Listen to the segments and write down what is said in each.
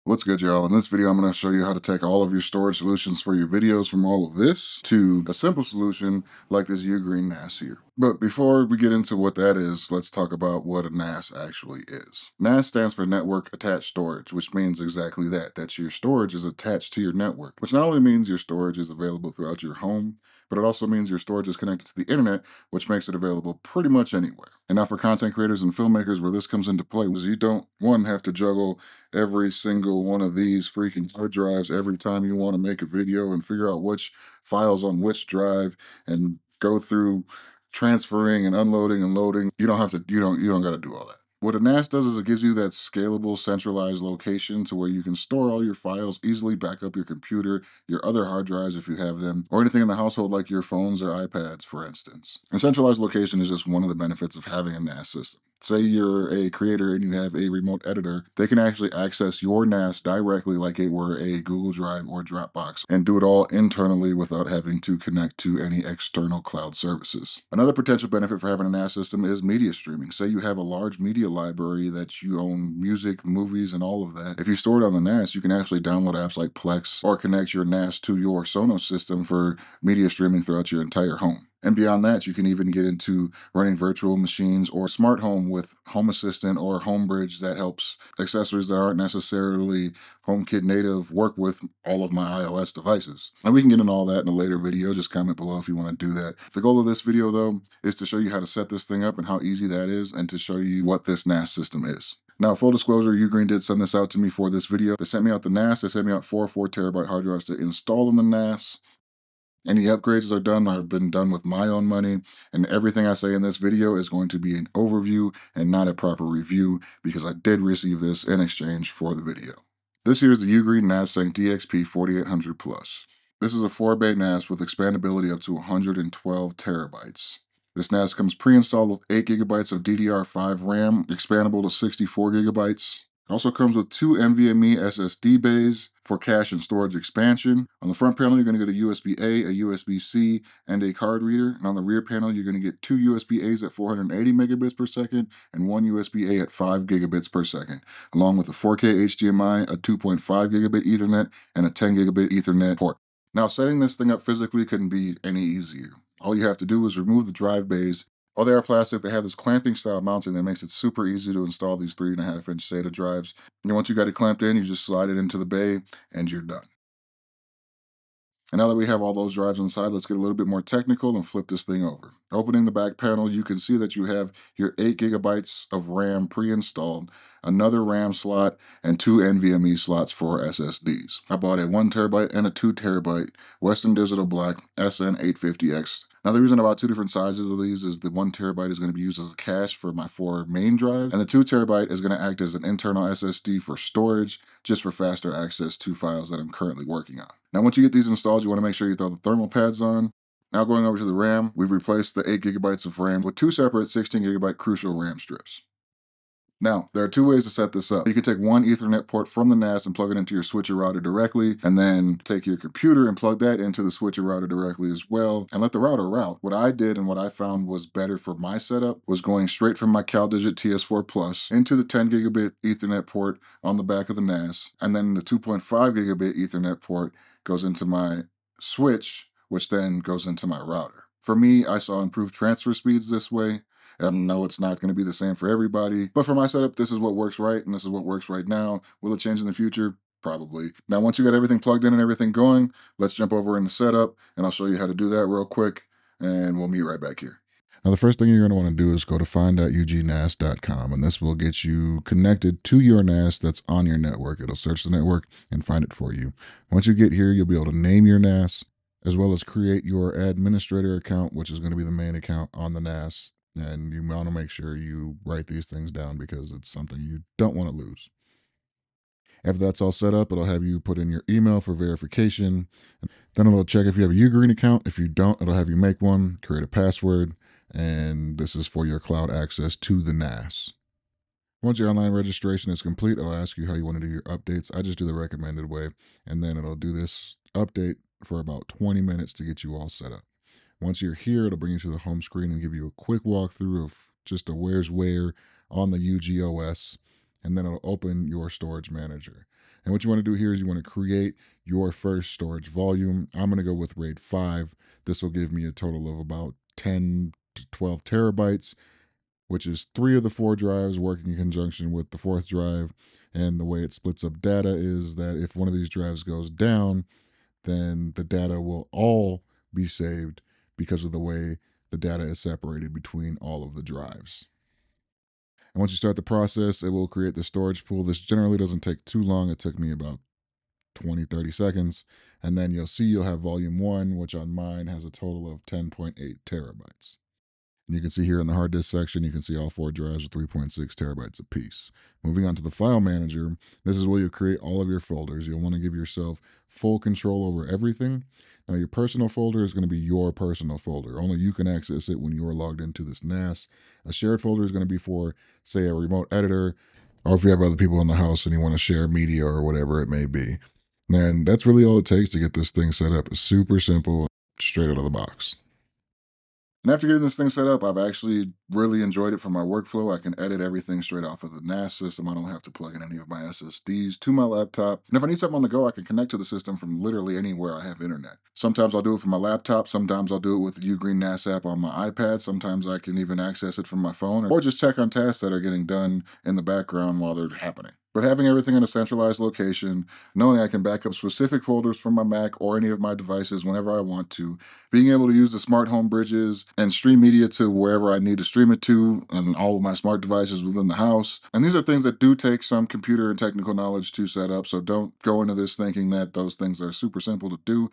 What's good, y'all? In this video, I'm going to show you how to take all of your storage solutions for your videos from all of this to a simple solution like this Ugreen NAS here. But before we get into what that is, let's talk about what a NAS actually is. NAS stands for Network Attached Storage, which means exactly that your storage is attached to your network, which not only means your storage is available throughout your home, but it also means your storage is connected to the internet, which makes it available pretty much anywhere. And now for content creators and filmmakers, where this comes into play is you don't, one, have to juggle every single one of these freaking hard drives every time you want to make a video and figure out which files on which drive and go through transferring and unloading and loading. You don't have to, you don't got to do all that. What a NAS does is it gives you that scalable, centralized location to where you can store all your files, easily back up your computer, your other hard drives if you have them, or anything in the household like your phones or iPads, for instance. And centralized location is just one of the benefits of having a NAS system. Say you're a creator and you have a remote editor, they can actually access your NAS directly like it were a Google Drive or Dropbox and do it all internally without having to connect to any external cloud services. Another potential benefit for having a NAS system is media streaming. Say you have a large media library that you own music, movies, and all of that. If you store it on the NAS, you can actually download apps like Plex or connect your NAS to your Sonos system for media streaming throughout your entire home. And beyond that, you can even get into running virtual machines or smart home with Home Assistant or HomeBridge that helps accessories that aren't necessarily HomeKit native work with all of my iOS devices. And we can get into all that in a later video. Just comment below if you want to do that. The goal of this video, though, is to show you how to set this thing up and how easy that is, and to show you what this NAS system is. Now, full disclosure, Ugreen did send this out to me for this video. They sent me out the NAS. They sent me out 4 terabyte hard drives to install in the NAS. Any upgrades that are done have been done with my own money, and everything I say in this video is going to be an overview and not a proper review because I did receive this in exchange for the video. This here is the Ugreen NAS Sync DXP 4800 Plus. This is a 4-bay NAS with expandability up to 112 terabytes. This NAS comes pre-installed with 8 gigabytes of DDR5 RAM, expandable to 64 gigabytes. It also comes with 2 NVMe SSD bays for cache and storage expansion. On the front panel, you're going to get a USB-A, a USB-C, and a card reader. And on the rear panel, you're going to get 2 USB-As at 480 megabits per second and 1 USB-A at 5 gigabits per second, along with a 4K HDMI, a 2.5 gigabit Ethernet, and a 10 gigabit Ethernet port. Now, setting this thing up physically couldn't be any easier. All you have to do is remove the drive bays. While they are plastic, they have this clamping style mounting that makes it super easy to install these 3.5-inch SATA drives. And once you got it clamped in, you just slide it into the bay and you're done. And now that we have all those drives inside, let's get a little bit more technical and flip this thing over. Opening the back panel, you can see that you have your 8 gigabytes of RAM pre-installed, another RAM slot, and 2 NVMe slots for SSDs. I bought a 1 terabyte and a 2 terabyte Western Digital Black SN850X. Now, the reason I bought 2 different sizes of these is the 1 terabyte is going to be used as a cache for my 4 main drives, and the 2 terabyte is going to act as an internal SSD for storage, just for faster access to files that I'm currently working on. Now, once you get these installed, you want to make sure you throw the thermal pads on. Now, going over to the RAM, we've replaced the 8 gigabytes of RAM with 2 separate 16 gigabyte Crucial RAM strips. Now, there are 2 ways to set this up. You can take one Ethernet port from the NAS and plug it into your switcher router directly, and then take your computer and plug that into the switcher router directly as well, and let the router route. What I did and what I found was better for my setup was going straight from my CalDigit TS4 Plus into the 10 gigabit Ethernet port on the back of the NAS, and then the 2.5 gigabit Ethernet port goes into my switch, which then goes into my router. For me, I saw improved transfer speeds this way. I know it's not going to be the same for everybody, but for my setup, this is what works right, and this is what works right now. Will it change in the future? Probably. Now, once you got everything plugged in and everything going, let's jump over into setup, and I'll show you how to do that real quick, and we'll meet right back here. Now, the first thing you're going to want to do is go to find.ugnas.com, and this will get you connected to your NAS that's on your network. It'll search the network and find it for you. Once you get here, you'll be able to name your NAS, as well as create your administrator account, which is going to be the main account on the NAS. And you want to make sure you write these things down because it's something you don't want to lose. After that's all set up, it'll have you put in your email for verification. Then it'll check if you have a Ugreen account. If you don't, it'll have you make one, create a password, and this is for your cloud access to the NAS. Once your online registration is complete, it'll ask you how you want to do your updates. I just do the recommended way, and then it'll do this update for about 20 minutes to get you all set up. Once you're here, it'll bring you to the home screen and give you a quick walkthrough of just a where's where on the UGOS, and then it'll open your storage manager. And what you want to do here is you want to create your first storage volume. I'm going to go with RAID 5. This will give me a total of about 10 to 12 terabytes, which is 3 of the 4 drives working in conjunction with the fourth drive. And the way it splits up data is that if one of these drives goes down, then the data will all be saved because of the way the data is separated between all of the drives. And once you start the process, it will create the storage pool. This generally doesn't take too long. It took me about 20-30 seconds. And then you'll have volume 1, which on mine has a total of 10.8 terabytes. And you can see here in the hard disk section, you can see all 4 drives are 3.6 terabytes apiece. Moving on to the file manager, this is where you create all of your folders. You'll want to give yourself full control over everything. Now, your personal folder is going to be your personal folder. Only you can access it when you're logged into this NAS. A shared folder is going to be for, say, a remote editor, or if you have other people in the house and you want to share media or whatever it may be. And that's really all it takes to get this thing set up. It's super simple, straight out of the box. And after getting this thing set up, I've actually really enjoyed it for my workflow. I can edit everything straight off of the NAS system. I don't have to plug in any of my SSDs to my laptop. And if I need something on the go, I can connect to the system from literally anywhere I have internet. Sometimes I'll do it from my laptop. Sometimes I'll do it with the Ugreen NAS app on my iPad. Sometimes I can even access it from my phone or just check on tasks that are getting done in the background while they're happening. But having everything in a centralized location, knowing I can back up specific folders from my Mac or any of my devices whenever I want to, being able to use the smart home bridges and stream media to wherever I need to stream it to and all of my smart devices within the house. And these are things that do take some computer and technical knowledge to set up, so don't go into this thinking that those things are super simple to do.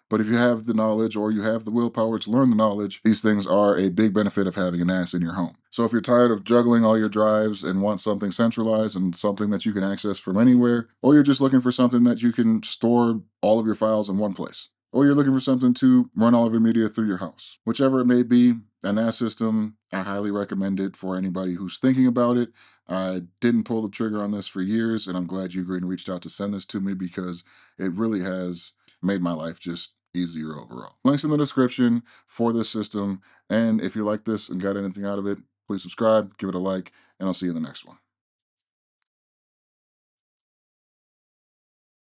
But if you have the knowledge or you have the willpower to learn the knowledge, these things are a big benefit of having a NAS in your home. So if you're tired of juggling all your drives and want something centralized and something that you can access from anywhere, or you're just looking for something that you can store all of your files in one place, or you're looking for something to run all of your media through your house, whichever it may be, a NAS system, I highly recommend it for anybody who's thinking about it. I didn't pull the trigger on this for years, and I'm glad Ugreen reached out to send this to me because it really has made my life just easier overall. Links in the description for this system. And if you like this and got anything out of it, please subscribe, give it a like, and I'll see you in the next one.